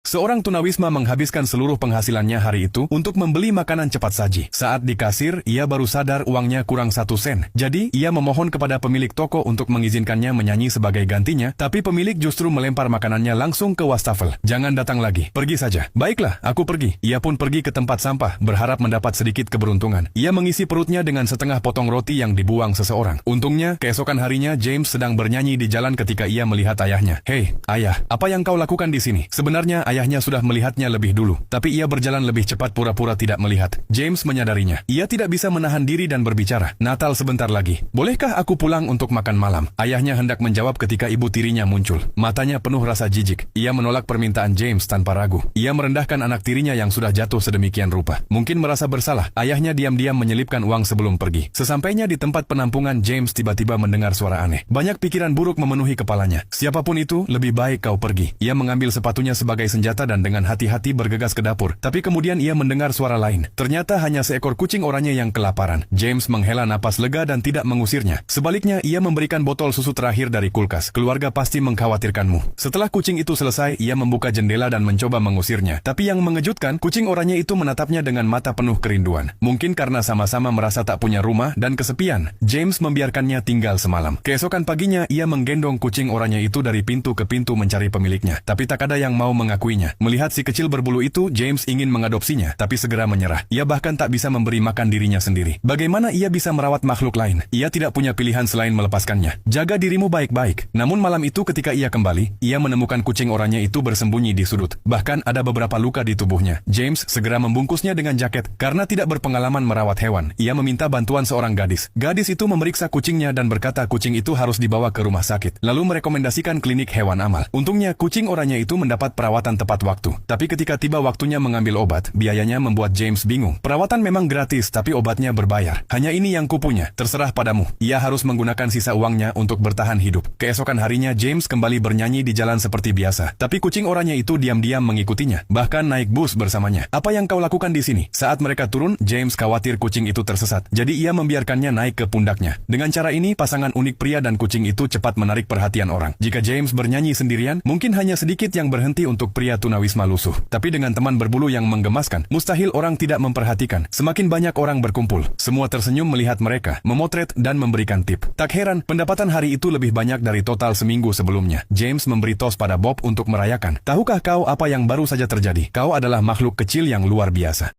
Seorang tunawisma menghabiskan seluruh penghasilannya hari itu untuk membeli makanan cepat saji. Saat di kasir, ia baru sadar uangnya kurang 1 sen. Jadi, ia memohon kepada pemilik toko untuk mengizinkannya menyanyi sebagai gantinya, tapi pemilik justru melempar makanannya langsung ke wastafel. Jangan datang lagi, pergi saja. Baiklah, aku pergi. Ia pun pergi ke tempat sampah, berharap mendapat sedikit keberuntungan. Ia mengisi perutnya dengan setengah potong roti yang dibuang seseorang. Untungnya, keesokan harinya James sedang bernyanyi di jalan ketika ia melihat ayahnya. Hei, ayah, apa yang kau lakukan di sini? Sebenarnya ayahnya sudah melihatnya lebih dulu, tapi ia berjalan lebih cepat pura-pura tidak melihat. James menyadarinya. Ia tidak bisa menahan diri dan berbicara. Natal sebentar lagi. Bolehkah aku pulang untuk makan malam? Ayahnya hendak menjawab ketika ibu tirinya muncul. Matanya penuh rasa jijik. Ia menolak permintaan James tanpa ragu. Ia merendahkan anak tirinya yang sudah jatuh sedemikian rupa. Mungkin merasa bersalah. Ayahnya diam-diam menyelipkan uang sebelum pergi. Sesampainya di tempat penampungan, James tiba-tiba mendengar suara aneh. Banyak pikiran buruk memenuhi kepalanya. Siapapun itu, lebih baik kau pergi. Ia mengambil sepatunya sebagai senjata dan dengan hati-hati bergegas ke dapur. Tapi kemudian ia mendengar suara lain. Ternyata hanya seekor kucing oranye yang kelaparan. James menghela napas lega dan tidak mengusirnya. Sebaliknya, ia memberikan botol susu terakhir dari kulkas. Keluarga pasti mengkhawatirkanmu. Setelah kucing itu selesai, ia membuka jendela dan mencoba mengusirnya. Tapi yang mengejutkan, kucing oranye itu menatapnya dengan mata penuh kerinduan. Mungkin karena sama-sama merasa tak punya rumah dan kesepian, James membiarkannya tinggal semalam. Keesokan paginya, ia menggendong kucing oranye itu dari pintu ke pintu mencari pemiliknya. Tapi tak ada yang mau mengakuinya. Melihat si kecil berbulu itu, James ingin mengadopsinya, tapi segera menyerah. Ia bahkan tak bisa memberi makan dirinya sendiri. Bagaimana ia bisa merawat makhluk lain? Ia tidak punya pilihan selain melepaskannya. Jaga dirimu baik-baik. Namun malam itu ketika ia kembali, ia menemukan kucing oranye itu bersembunyi di sudut. Bahkan ada beberapa luka di tubuhnya. James segera membungkusnya dengan jaket. Karena tidak berpengalaman merawat hewan, ia meminta bantuan seorang gadis. Gadis itu memeriksa kucingnya dan berkata kucing itu harus dibawa ke rumah sakit. Lalu merekomendasikan klinik hewan amal. Untungnya kucing oranye itu mendapat perawatan tepat waktu. Tapi ketika tiba waktunya mengambil obat, biayanya membuat James bingung. Perawatan memang gratis, tapi obatnya berbayar. Hanya ini yang kupunya, terserah padamu. Ia harus menggunakan sisa uangnya untuk bertahan hidup. Keesokan harinya James kembali bernyanyi di jalan seperti biasa. Tapi kucing oranye itu diam-diam mengikutinya, bahkan naik bus bersamanya. Apa yang kau lakukan di sini? Saat mereka turun, James khawatir kucing itu tersesat. Jadi ia membiarkannya naik ke pundaknya. Dengan cara ini, pasangan unik pria dan kucing itu cepat menarik perhatian orang. Jika James bernyanyi sendirian, mungkin hanya sedikit yang berhenti untuk pria tunawisma lusuh. Tapi dengan teman berbulu yang menggemaskan, mustahil orang tidak memperhatikan. Semakin banyak orang berkumpul. Semua tersenyum melihat mereka, memotret dan memberikan tip. Tak heran, pendapatan hari itu lebih banyak dari total seminggu sebelumnya. James memberi tos pada Bob untuk merayakan. Tahukah kau apa yang baru saja terjadi? Kau adalah makhluk kecil yang luar biasa.